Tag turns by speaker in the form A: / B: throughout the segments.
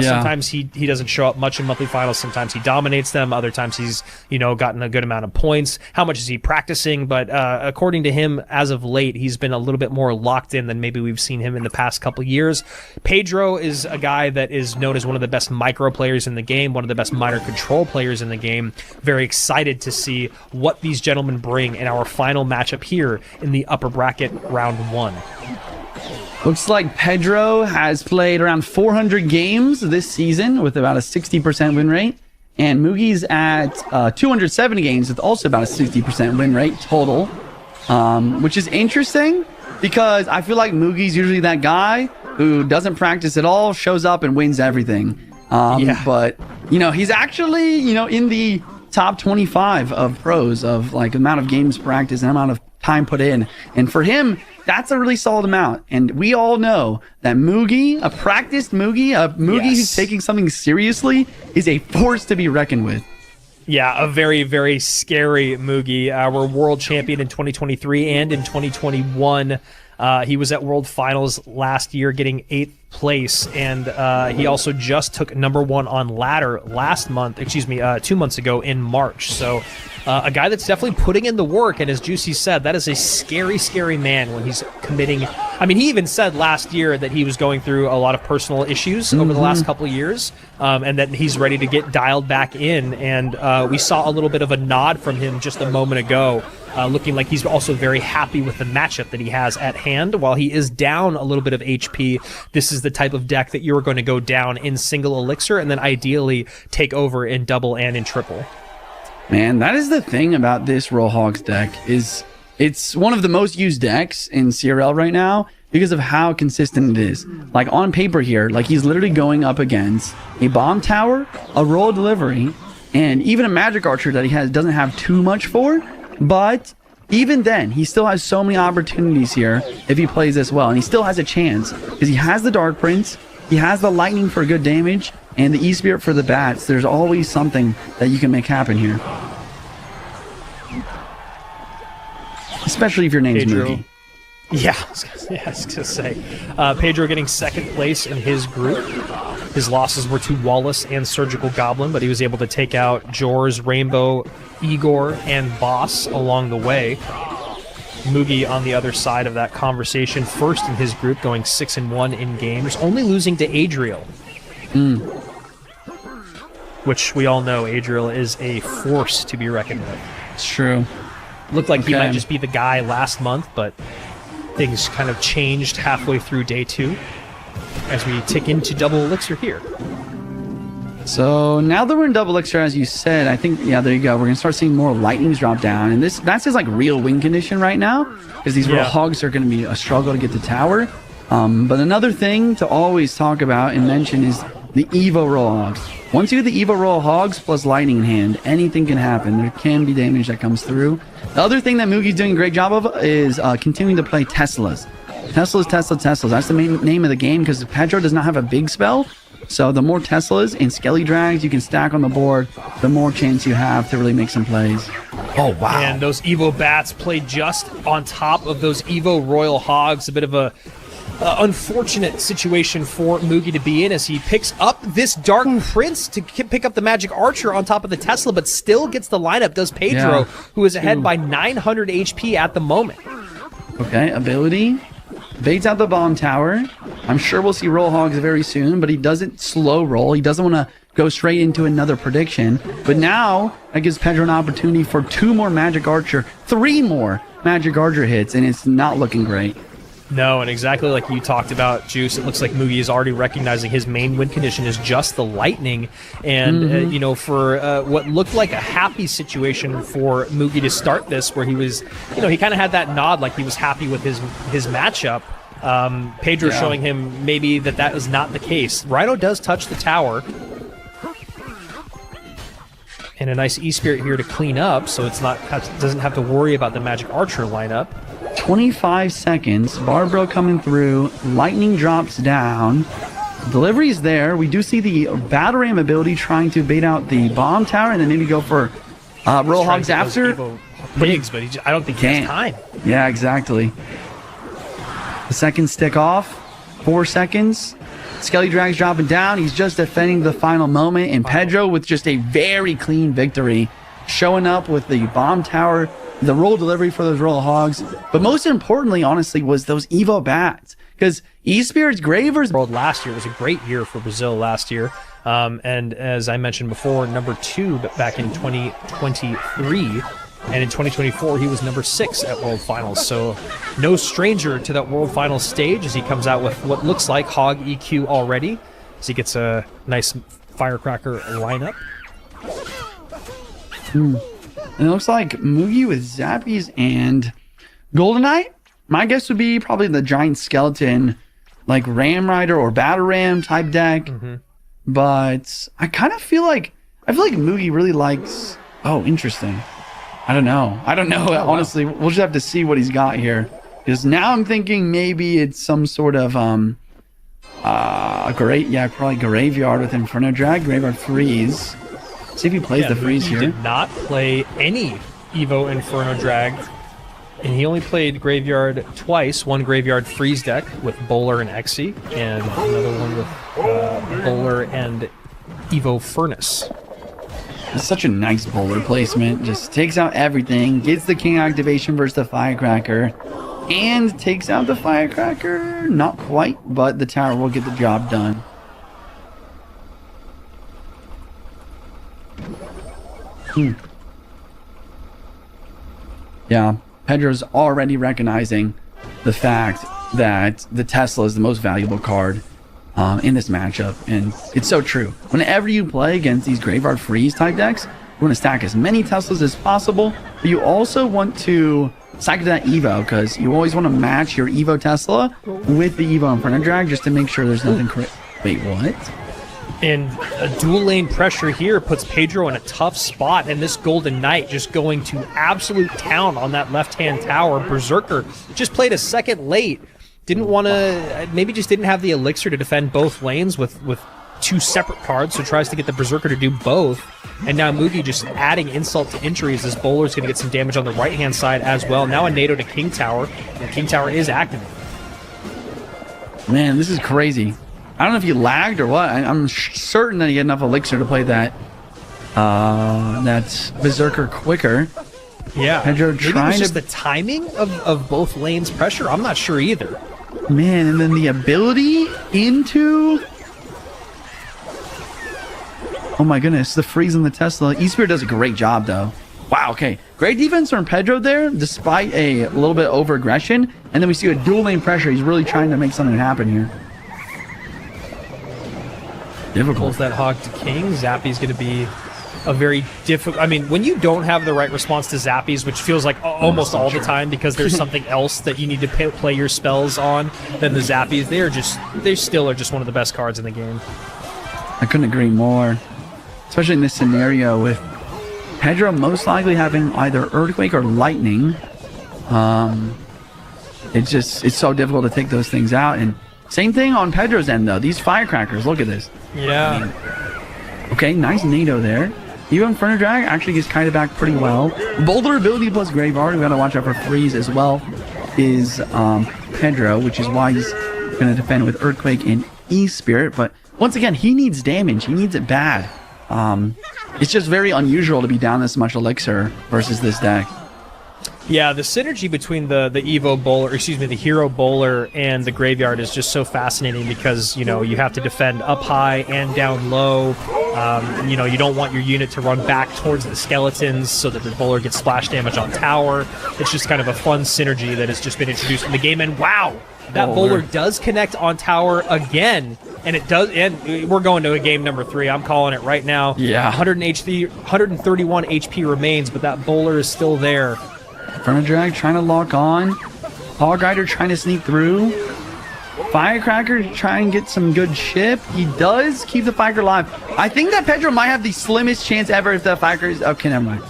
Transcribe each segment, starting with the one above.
A: Sometimes he doesn't show up much in monthly finals. Sometimes he dominates them. Other times he's, gotten a good amount of points. How much is he practicing? But according to him, as of late, he's been a little bit more locked in than maybe we've seen him in the past couple years. Pedro is a guy that is known as one of the best micro players in the game, one of the best minor control players in the game. Very excited to see what these gentlemen bring in our final matchup here in the upper bracket round 1.
B: Looks like Pedro has played around 400 games this season with about a 60% win rate. And Mugi's at 270 games with also about a 60% win rate total. Which is interesting because I feel like Mugi's usually that guy who doesn't practice at all, shows up and wins everything. But, he's actually, in the top 25 of pros of like amount of games practiced and amount of time put in. And for him, that's a really solid amount. And we all know that MUGI, a practiced MUGI, who's taking something seriously, is a force to be reckoned with.
A: Yeah, a very, very scary MUGI. Our world champion in 2023 and in 2021. He was at World Finals last year getting 8th place, and he also just took #1 on ladder 2 months ago in March. So a guy that's definitely putting in the work, and as Juicy said, that is a scary, scary man when he's committing. I mean, he even said last year that he was going through a lot of personal issues over the last couple of years, and that he's ready to get dialed back in, and we saw a little bit of a nod from him just a moment ago. Looking like he's also very happy with the matchup that he has at hand. While he is down a little bit of HP, this is the type of deck that you're going to go down in single elixir and then ideally take over in double and in triple.
B: Man, that is the thing about this Royal Hogs deck, is it's one of the most used decks in CRL right now because of how consistent it is. Like on paper here, like he's literally going up against a bomb tower, a royal delivery, and even a magic archer that he doesn't have too much for. But even then, he still has so many opportunities here if he plays this well. And he still has a chance because he has the Dark Prince, he has the Lightning for good damage, and the E-Spirit for the bats. There's always something that you can make happen here. Especially if your name's MUGI.
A: Yeah, I was going to say. Pedro getting 2nd place in his group. His losses were to Wallace and Surgical Goblin, but he was able to take out Jors, Rainbow, Igor, and Boss along the way. MUGI on the other side of that conversation, first in his group, going 6-1 in games, only losing to Adriel. Which we all know Adriel is a force to be reckoned with.
B: It's true.
A: Looked like he might just be the guy last month, but things kind of changed halfway through day 2 as we tick into double elixir here.
B: So now that we're in double elixir, as you said, I think, yeah, there you go. We're going to start seeing more lightnings drop down. And that's his like real win condition right now, because these Royal Hogs are going to be a struggle to get the tower. But another thing to always talk about and mention is the Evo Royal Hogs. Once you get the Evo Royal Hogs plus lightning in hand, anything can happen. There can be damage that comes through. The other thing that Mugi's doing a great job of is continuing to play Teslas. Teslas. That's the main name of the game, because Pedro does not have a big spell. So the more Teslas and Skelly Drags you can stack on the board, the more chance you have to really make some plays.
A: Oh, wow. And those Evo Bats played just on top of those Evo Royal Hogs. A bit of a unfortunate situation for MUGI to be in as he picks up this Dark Prince to pick up the Magic Archer on top of the Tesla, but still gets the lineup, does Pedro, who is ahead by 900 HP at the moment.
B: Okay, ability. Baits out the bomb tower. I'm sure we'll see Royal Hogs very soon, but he doesn't slow roll. He doesn't want to go straight into another prediction. But now, that gives Pedro an opportunity for 2 more Magic Archer, 3 more Magic Archer hits, and it's not looking great.
A: No, and exactly like you talked about, Juice, it looks like MUGI is already recognizing his main win condition is just the lightning. And, for what looked like a happy situation for MUGI to start this, where he was, he kind of had that nod like he was happy with his matchup. Pedro showing him maybe that is not the case. Rhino does touch the tower. And a nice E-Spirit here to clean up, so it's doesn't have to worry about the Magic Archer lineup.
B: 25 seconds. Barbro coming through. Lightning drops down. Delivery's there. We do see the Battle Ram ability trying to bait out the bomb tower and then maybe go for Royal Hogs after.
A: Pigs, but I don't think he has time.
B: Yeah, exactly. The seconds stick off. 4 seconds. Skelly Drag's dropping down. He's just defending the final moment. And Pedro with just a very clean victory, showing up with the bomb tower, the roll delivery for those Royal Hogs. But most importantly, honestly, was those Evo bats. Because eSpirit's Gravers
A: World last year was a great year for Brazil last year. And as I mentioned before, number 2 back in 2023. And in 2024, he was number 6 at World Finals. So no stranger to that World Finals stage as he comes out with what looks like Hog EQ already. As he gets a nice firecracker lineup.
B: And it looks like MUGI with Zappies and Goldenite. My guess would be probably the Giant Skeleton, like Ram Rider or Battle Ram type deck. But I kind of feel like MUGI really likes. Oh, interesting. I don't know. Honestly, we'll just have to see what he's got here. Because now I'm thinking maybe it's some sort of probably Graveyard with Inferno Drag, Graveyard Freeze. See if he plays the Freeze here.
A: He did not play any Evo Inferno Drag. And he only played Graveyard twice. One Graveyard Freeze deck with Bowler and Exy, and another one with Bowler and Evo Furnace.
B: It's such a nice Bowler placement. Just takes out everything, gets the King activation versus the Firecracker, and takes out the Firecracker. Not quite, but the tower will get the job done. Yeah, Pedro's already recognizing the fact that the Tesla is the most valuable card in this matchup, and it's so true. Whenever you play against these Graveyard Freeze type decks, you want to stack as many Teslas as possible, but you also want to cycle that Evo, because you always want to match your Evo Tesla with the Evo Inferno Drag just to make sure there's nothing Wait, what?
A: And a dual lane pressure here puts Pedro in a tough spot, and this Golden Knight just going to absolute town on that left-hand tower. Berserker just played a second late. Didn't want to, maybe just didn't have the elixir to defend both lanes with 2 separate cards, so tries to get the Berserker to do both. And now MUGI just adding insult to injury as this Bowler's going to get some damage on the right-hand side as well. Now a NATO to King Tower, and King Tower is activated.
B: Man, this is crazy. I don't know if he lagged or what. I'm certain that he had enough elixir to play that Berserker quicker.
A: Yeah,
B: Pedro
A: maybe it was just the timing of both lanes' pressure. I'm not sure either.
B: Man, and then the ability into... Oh my goodness, the freeze on the Tesla. eSpirit does a great job, though. Wow, okay. Great defense from Pedro there, despite a little bit over aggression. And then we see a dual lane pressure. He's really trying to make something happen here. Difficult.
A: Pulls that Hog to King. Zappy's going to be a very difficult... I mean, when you don't have the right response to Zappies, which feels like almost all the time because there's something else that you need to play your spells on than the Zappies, they still are just one of the best cards in the game.
B: I couldn't agree more. Especially in this scenario with Pedro most likely having either Earthquake or Lightning. It's so difficult to take those things out. And same thing on Pedro's end, though. These Firecrackers, look at this.
A: Yeah.
B: I mean, okay, nice NATO there. Even Inferno Drag actually gets kind of back pretty well. Boulder ability plus Graveyard, we gotta watch out for Freeze as well, is Pedro, which is why he's gonna defend with Earthquake and eSpirit. But once again, he needs damage. He needs it bad. It's just very unusual to be down this much elixir versus this deck.
A: Yeah, the synergy between the Evo Bowler, the Hero Bowler and the Graveyard is just so fascinating because, you have to defend up high and down low. You don't want your unit to run back towards the skeletons so that the Bowler gets splash damage on tower. It's just kind of a fun synergy that has just been introduced in the game. And wow, that Bowler does connect on tower again. And it does, and we're going to a game number 3. I'm calling it right now.
B: Yeah.
A: 131 HP remains, but that Bowler is still there.
B: Inferno Drag trying to lock on. Hog Rider trying to sneak through. Firecracker try and get some good chip. He does keep the Firecracker alive. I think that Pedro might have the slimmest chance ever if the Firecracker is... Okay, never mind.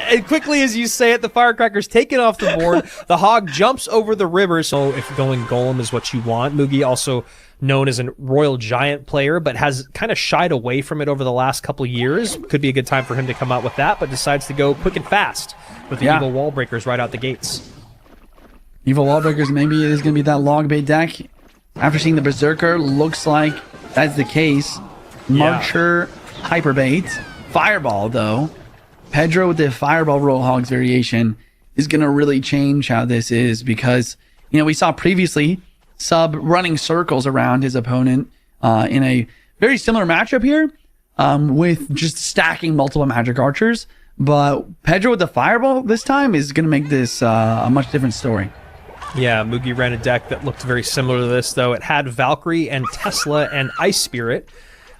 A: And quickly as you say it, the Firecracker's taken off the board. The Hog jumps over the river. So if going Golem is what you want, MUGI also known as a Royal Giant player, but has kind of shied away from it over the last couple of years. Could be a good time for him to come out with that, but decides to go quick and fast with the Evil Wall Breakers right out the gates.
B: Evil Wall Breakers, maybe it is going to be that log bait deck. After seeing the Berserker, looks like that's the case. Marcher, Hyper Bait. Fireball, though. Pedro with the Fireball Roll Hogs variation is going to really change how this is because, we saw previously Sub running circles around his opponent in a very similar matchup here with just stacking multiple Magic Archers. But Pedro with the Fireball this time is going to make this a much different story.
A: Yeah, MUGI ran a deck that looked very similar to this, though. It had Valkyrie and Tesla and Ice Spirit,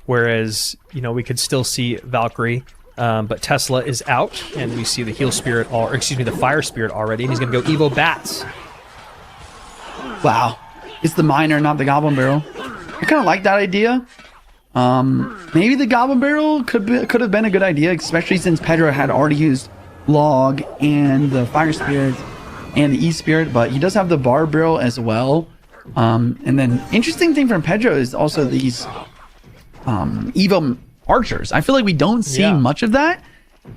A: whereas, we could still see Valkyrie, but Tesla is out, and we see the Heal Spirit, the Fire Spirit already, and he's going to go Evo Bats.
B: Wow. It's the Miner, not the Goblin Barrel. I kind of like that idea. Maybe the Goblin Barrel could have been a good idea, especially since Pedro had already used Log and the Fire Spirit and the E-Spirit, but he does have the Bar Barrel as well. And then interesting thing from Pedro is also these Evo Archers. I feel like we don't see much of that,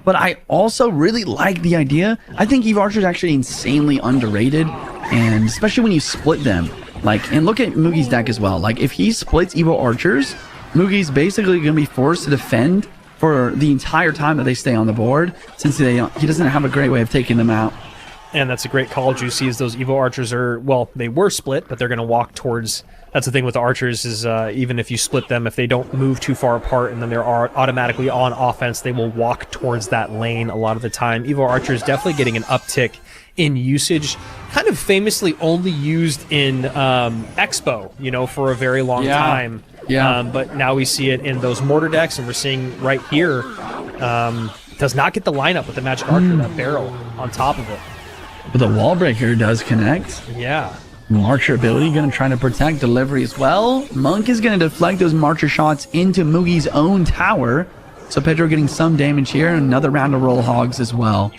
B: but I also really like the idea. I think Evo Archer is actually insanely underrated, and especially when you split them. And look at Mugi's deck as well. If he splits Evo Archers, Mugi's basically going to be forced to defend for the entire time that they stay on the board, since he doesn't have a great way of taking them out.
A: And that's a great call, Juicy, as those Evo Archers they were split, but they're going to walk towards... That's the thing with the Archers is even if you split them, if they don't move too far apart and then they're automatically on offense, they will walk towards that lane a lot of the time. Evo Archers definitely getting an uptick in usage, kind of famously only used in Expo, for a very long time. Yeah. But now we see it in those Mortar decks, and we're seeing right here, does not get the lineup with the Magic Archer, that barrel on top of it.
B: But the Wall Breaker does connect.
A: Yeah.
B: Marcher ability going to try to protect delivery as well. Monk is going to deflect those Marcher shots into Mugi's own tower. So Pedro getting some damage here. Another round of Roll Hogs as well.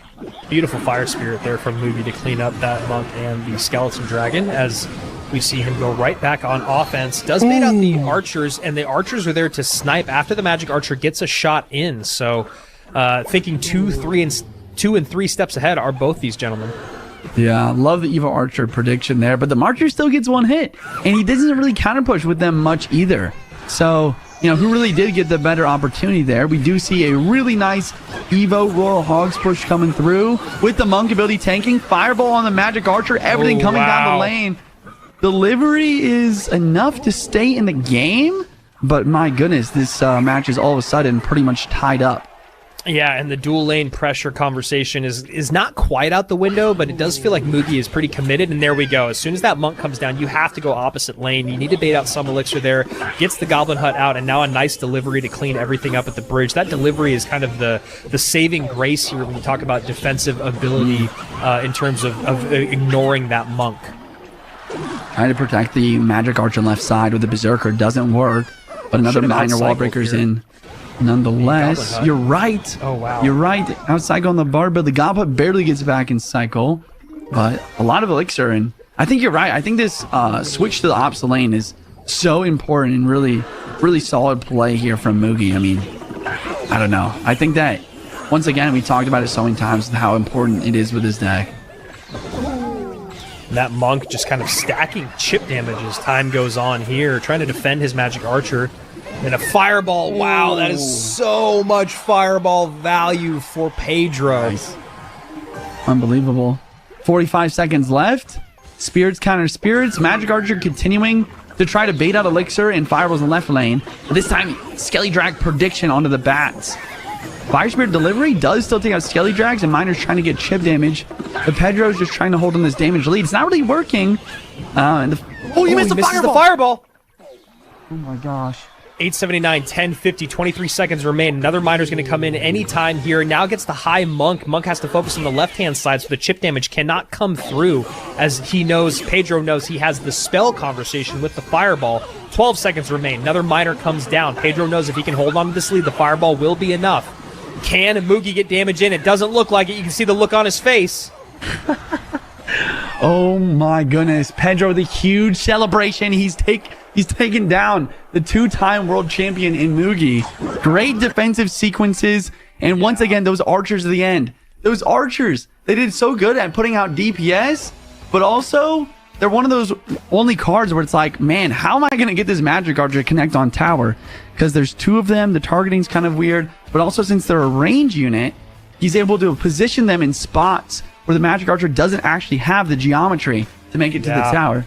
A: Beautiful Fire Spirit there from Mugi to clean up that Monk and the Skeleton Dragon as we see him go right back on offense. Does bait out the Archers, and the Archers are there to snipe after the Magic Archer gets a shot in. So thinking 2 and 3 steps ahead are both these gentlemen.
B: Yeah, love the Evo Archer prediction there, but the Marcher still gets one hit, and he doesn't really counter push with them much either. So, who really did get the better opportunity there? We do see a really nice Evo Royal Hogs push coming through with the Monk ability tanking, Fireball on the Magic Archer, everything coming down the lane. Delivery is enough to stay in the game, but my goodness, this match is all of a sudden pretty much tied up.
A: Yeah, and the dual lane pressure conversation is not quite out the window, but it does feel like Mugi is pretty committed, and there we go. As soon as that Monk comes down, you have to go opposite lane. You need to bait out some Elixir there, gets the Goblin Hut out, and now a nice delivery to clean everything up at the bridge. That delivery is kind of the saving grace here when you talk about defensive ability in terms of ignoring that Monk.
B: Trying to protect the Magic Archer on left side with the Berserker doesn't work, but another Minor Wall Breaker's in. Nonetheless, you're right.
A: Oh, wow.
B: You're right. Out cycle on the bar, but the Goblin barely gets back in cycle. But a lot of Elixir, and I think you're right. I think this switch to the opposite lane is so important and really, really solid play here from Mugi. I mean, I don't know. I think that, once again, we talked about it so many times, how important it is with this deck.
A: That Monk just kind of stacking chip damage as time goes on here, trying to defend his Magic Archer. And a Fireball. Wow, that is so much Fireball value for Pedro.
B: Nice. Unbelievable. 45 seconds left. Spirits counter Spirits. Magic Archer continuing to try to bait out Elixir and Fireballs in the left lane. But this time, Skelly Drag prediction onto the bats. Fire Spirit delivery does still take out Skelly Drags, and Miner's trying to get chip damage. But Pedro's just trying to hold on this damage lead. It's not really working.
A: He missed the Fireball.
B: Oh my gosh.
A: 879, 1050, 23 seconds remain. Another Miner's going to come in anytime here. Now gets the high Monk. Monk has to focus on the left-hand side, so the chip damage cannot come through, as Pedro knows he has the spell conversation with the Fireball. 12 seconds remain. Another Miner comes down. Pedro knows if he can hold on to this lead, the Fireball will be enough. Can Mugi get damage in? It doesn't look like it. You can see the look on his face.
B: Oh my goodness. Pedro, the huge celebration. He's taken down the 2-time world champion in Mugi. Great defensive sequences. And once again, those Archers at the end. Those Archers, they did so good at putting out DPS. but also they're one of those only cards where it's like, man, how am I going to get this Magic Archer to connect on tower? Because there's two of them, the targeting's kind of weird, but also since they're a range unit, he's able to position them in spots where the Magic Archer doesn't actually have the geometry to make it to the tower.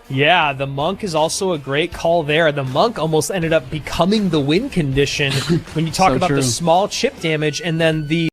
A: Yeah, the Monk is also a great call there. The Monk almost ended up becoming the win condition when you talk about the small chip damage, and then the